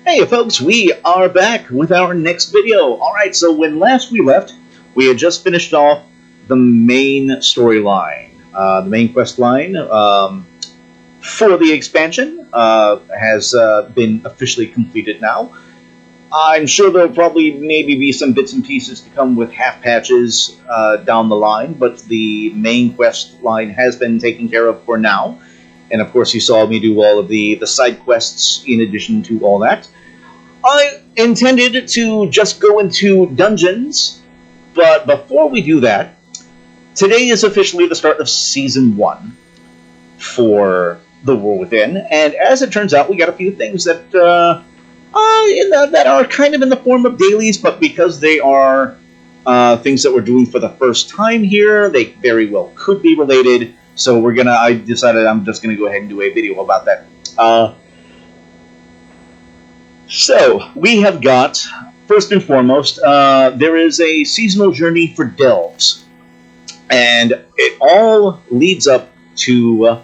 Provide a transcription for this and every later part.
Hey folks, we are back with our next video. Alright, so when last we left, we had just finished off the main storyline. The main quest line for the expansion has been officially completed now. I'm sure there'll probably maybe be some bits and pieces to come with half patches down the line, but the main quest line has been taken care of for now. And of course you saw me do all of the side quests in addition to all that. I intended to just go into dungeons, but before we do that, today is officially the start of Season 1 for The World Within, and as it turns out, we got a few things that that are kind of in the form of dailies, but because they are things that we're doing for the first time here, they very well could be related, so I decided I'm just gonna go ahead and do a video about that. So, we have got, first and foremost, there is a seasonal journey for delves. And it all leads up to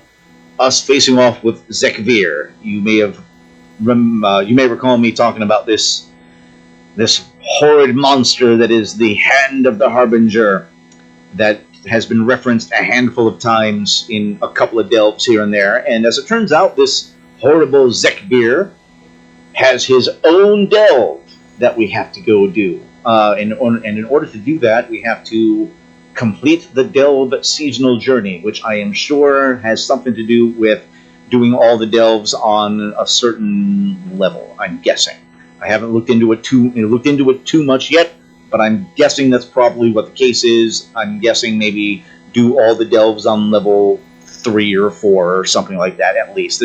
us facing off with Zekvir. You may recall me talking about this horrid monster that is the Hand of the Harbinger that has been referenced a handful of times in a couple of delves here and there. And as it turns out, this horrible Zekvir has his own delve that we have to go do. And in order to do that, we have to complete the delve seasonal journey, which I am sure has something to do with doing all the delves on a certain level, I'm guessing. I haven't looked into it too much yet, but I'm guessing that's probably what the case is. I'm guessing maybe do all the delves on level 3 or 4 or something like that at least.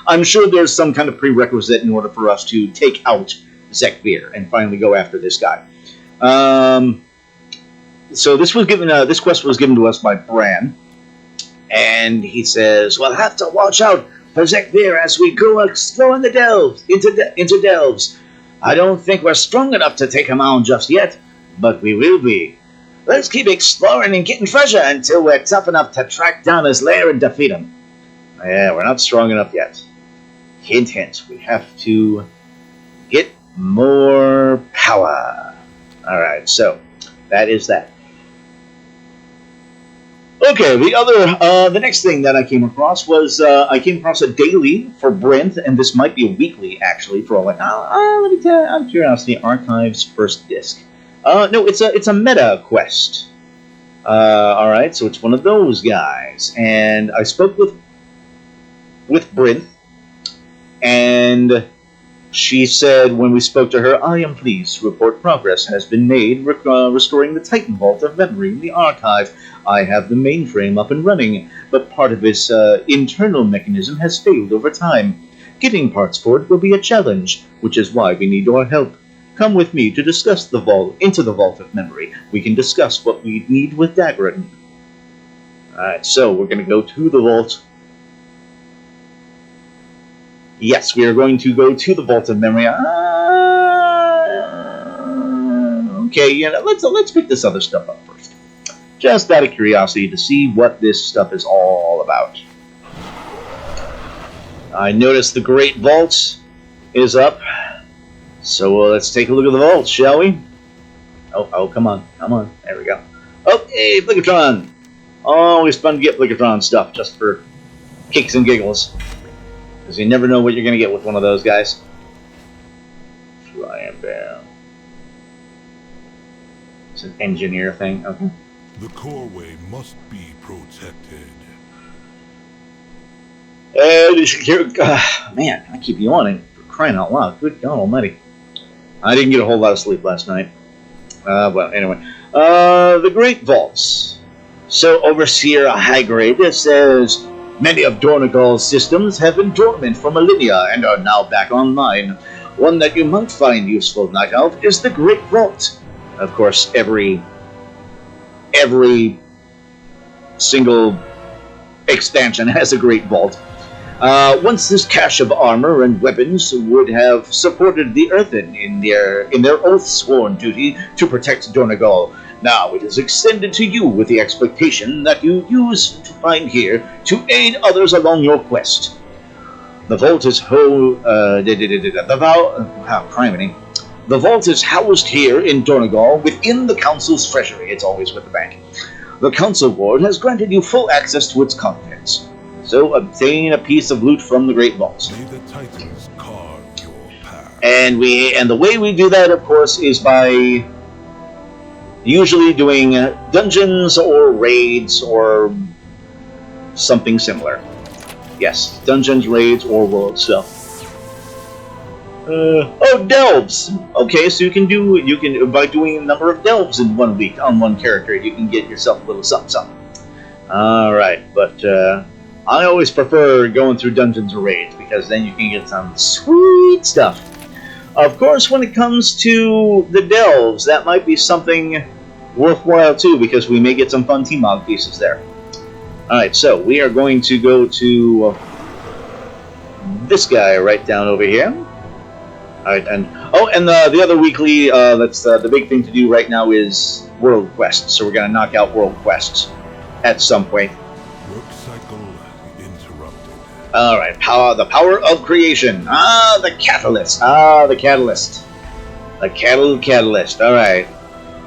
I'm sure there's some kind of prerequisite in order for us to take out Zekvir and finally go after this guy. So this quest was given to us by Bran, and he says, "We'll have to watch out for Zekvir as we go exploring the delves into delves. I don't think we're strong enough to take him on just yet, but we will be. Let's keep exploring and getting treasure until we're tough enough to track down his lair and defeat him." Yeah, we're not strong enough yet. Hint, hint. We have to get more power. Alright, so that is that. Okay, the next thing that I came across was I came across a daily for Brent, and this might be a weekly actually for all. Let me tell you, out of curiosity, Archives first disc. No, it's a meta quest. All right, so it's one of those guys, and I spoke with Brent, and she said when we spoke to her, "I am pleased to report progress has been made restoring the Titan Vault of Memory in the archive. I have the mainframe up and running, but part of its internal mechanism has failed over time. Getting parts for it will be a challenge, which is why we need your help. Come with me to discuss the vault of memory. We can discuss what we need with Dagran." Alright, so we're going to go to the vault. Yes, we are going to go to the vault of memory. Okay, let's pick this other stuff up first. Just out of curiosity to see what this stuff is all about. I noticed the Great Vault is up. So let's take a look at the vault, shall we? Oh, come on. There we go. Oh, hey, Blicatron! Always fun to get Blicatron stuff, just for kicks and giggles. Because you never know what you're going to get with one of those guys. Flying down. It's an engineer thing. Okay. The coreway must be protected. Man, I keep yawning for crying out loud. Good God Almighty. I didn't get a whole lot of sleep last night. Well, anyway. The Great Vaults. So, Overseer Highgrade says, "Many of Dornagal's systems have been dormant for millennia and are now back online. One that you might find useful, Night Elf, is the Great Vault." Of course, every single expansion has a Great Vault. Once this cache of armor and weapons would have supported the Earthen in their oath-sworn duty to protect Dornagal. Now it is extended to you with the expectation that you use to find here to aid others along your quest. The vault is criminy. The vault is housed here in Dornegal within the council's treasury. It's always with the bank. The council board has granted you full access to its contents. So obtain a piece of loot from the Great Vault. May the Titans carve your path. And the way we do that, of course, is by usually doing dungeons or raids or something similar. Yes, dungeons, raids, or world stuff. Delves. Okay, so you can by doing a number of delves in 1 week on one character, you can get yourself a little something, something. All right, but I always prefer going through dungeons or raids because then you can get some sweet stuff. Of course, when it comes to the delves, that might be something worthwhile too because we may get some fun T-Mog pieces there. All right, so we are going to go to this guy right down over here. All right, and the other weekly, that's the big thing to do right now is world quests. So we're going to knock out world quests at some point. Work cycle interrupted. All right, the power of creation. The catalyst. The catalyst. The catalyst. All right.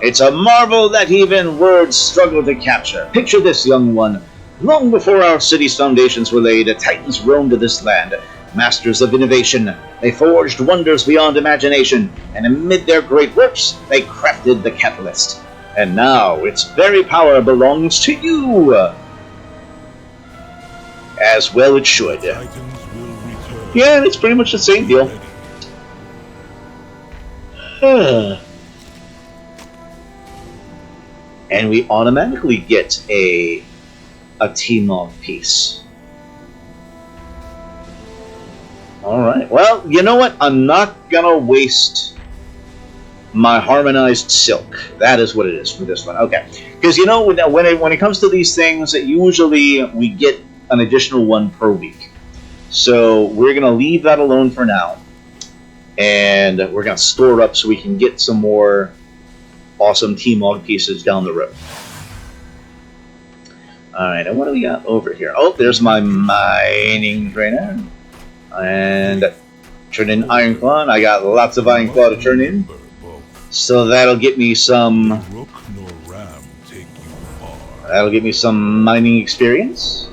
It's a marvel that even words struggle to capture. Picture this, young one. Long before our city's foundations were laid, Titans roamed this land. Masters of innovation, they forged wonders beyond imagination, and amid their great works, they crafted the catalyst. And now its very power belongs to you. As well it should. Titans will return. Yeah, it's pretty much the same deal. And we automatically get a T-Mog piece. Alright, well, you know what? I'm not gonna waste my harmonized silk. That is what it is for this one. Okay. Because, you know, when it comes to these things, usually we get an additional one per week. So we're gonna leave that alone for now. And we're gonna store up so we can get some more awesome T-Mog pieces down the road. Alright, and what do we got over here? Oh, there's my mining trainer. And turn in Ironclaw. I got lots of Ironclaw to turn in. So that'll get me some... Rook nor ram take you far. That'll give me some mining experience.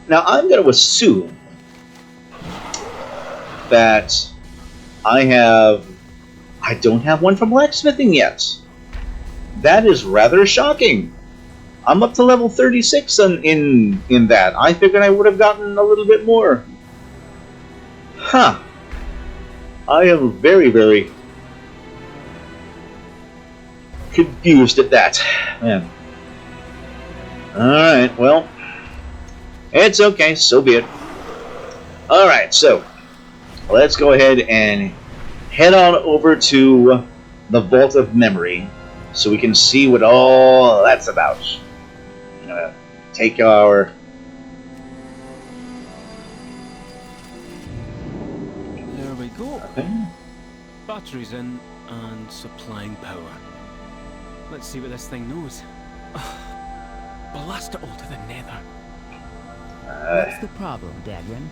Now I'm going to assume that I don't have one from blacksmithing yet. That is rather shocking. I'm up to level 36 in that. I figured I would have gotten a little bit more. Huh. I am very, very confused at that. Man. Alright, well. It's okay, so be it. Alright, so let's go ahead and head on over to the Vault of Memory so we can see what all that's about. I'm gonna take our... There we go. Okay. Batteries in and supplying power. Let's see what this thing knows. Blast it all to the nether. What's the problem, Dagran?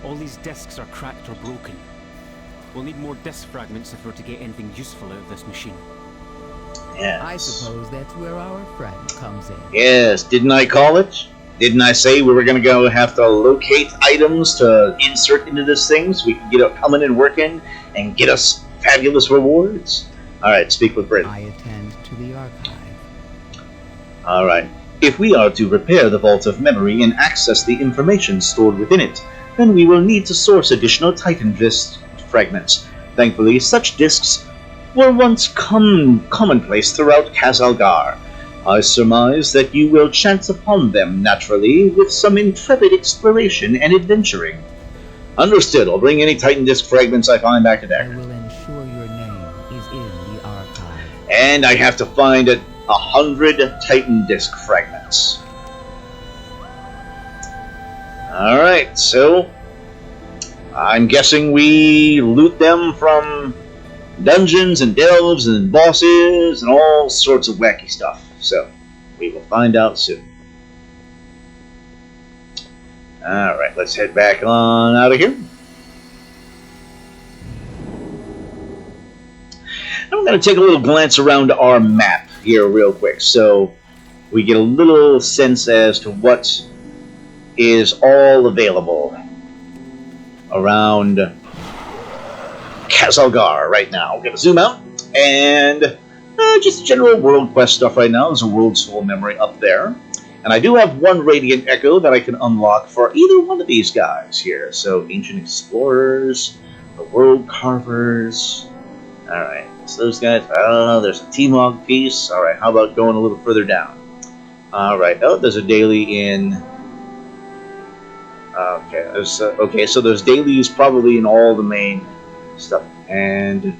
All these discs are cracked or broken. We'll need more disc fragments if we're to get anything useful out of this machine. Yes. I suppose that's where our friend comes in. Yes, didn't I call it? Didn't I say we were going to go have to locate items to insert into this thing so we can get it coming and working and get us fabulous rewards? Alright, speak with Britain. I attend to the archive. Alright. If we are to repair the Vault of Memory and access the information stored within it, then we will need to source additional Titan disk fragments. Thankfully, such disks were once commonplace throughout Kazalgar. I surmise that you will chance upon them naturally with some intrepid exploration and adventuring. Understood. I'll bring any Titan disk fragments I find back to I Dagran. will ensure your name is in the archive. And I have to find 100 Titan disk fragments. Alright, so I'm guessing we loot them from dungeons and delves and bosses and all sorts of wacky stuff. So we will find out soon. Alright, let's head back on out of here. I'm going to take a little glance around our map here real quick, so we get a little sense as to what is all available around Kazalgar right now. We're going to zoom out, and just general world quest stuff right now. There's a World Soul Memory up there. And I do have one Radiant Echo that I can unlock for either one of these guys here. So, Ancient Explorers, the World Carvers. Alright, so those guys, I don't know, there's a T-Mog piece. Alright, how about going a little further down? Alright, oh, there's a daily in... Okay, so there's dailies probably in all the main stuff. And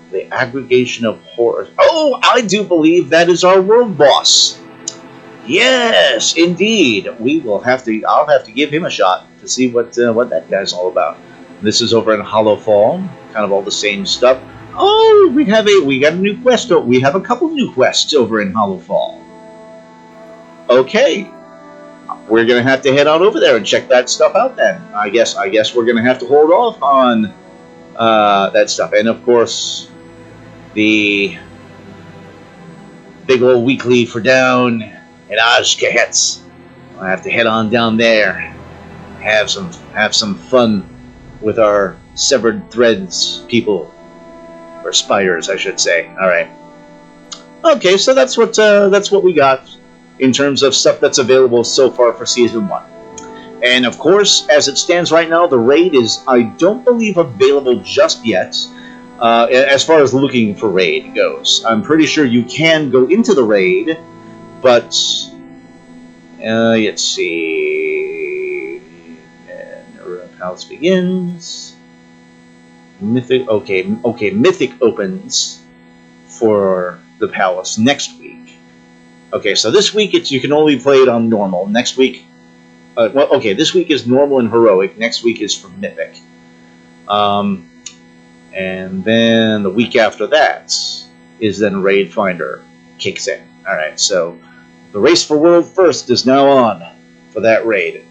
the aggregation of horrors. Oh, I do believe that is our world boss. Yes, indeed. I'll have to give him a shot to see what that guy's all about. This is over in Hollow Fall, kind of all the same stuff. Oh, we got a new quest. We have a couple new quests over in Hollow Fall. Okay, we're gonna have to head on over there and check that stuff out. Then I guess we're gonna have to hold off on that stuff, and of course the big old weekly for down in Ashkahetz. I have to head on down there, have some fun with our severed threads people, or spiders, I should say. All right. Okay, so that's what we got in terms of stuff that's available so far for Season 1. And of course, as it stands right now, the raid is, I don't believe, available just yet. As far as looking for raid goes, I'm pretty sure you can go into the raid, but let's see. And Palace begins. Mythic. Okay. Mythic opens for the Palace next week. Okay, so this week you can only play it on normal. Next week, this week is normal and heroic. Next week is for mythic. And then the week after that is then Raid Finder kicks in. All right, so the race for World First is now on for that raid,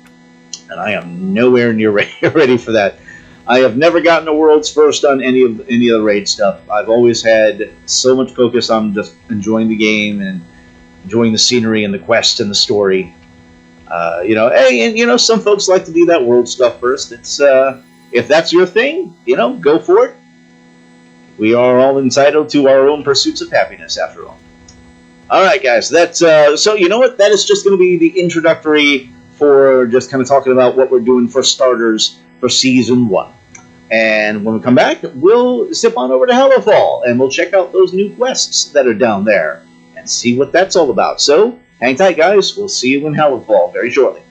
and I am nowhere near ready for that. I have never gotten a World's First on any of the raid stuff. I've always had so much focus on just enjoying the game and enjoying the scenery and the quest and the story. Some folks like to do that world stuff first. It's if that's your thing, go for it. We are all entitled to our own pursuits of happiness, after all. All right, guys. That's so. You know what? That is just going to be the introductory for just kind of talking about what we're doing for starters for Season 1. And when we come back, we'll zip on over to Hellowfall and we'll check out those new quests that are down there and see what that's all about. So, hang tight, guys. We'll see you in Hellowfall very shortly.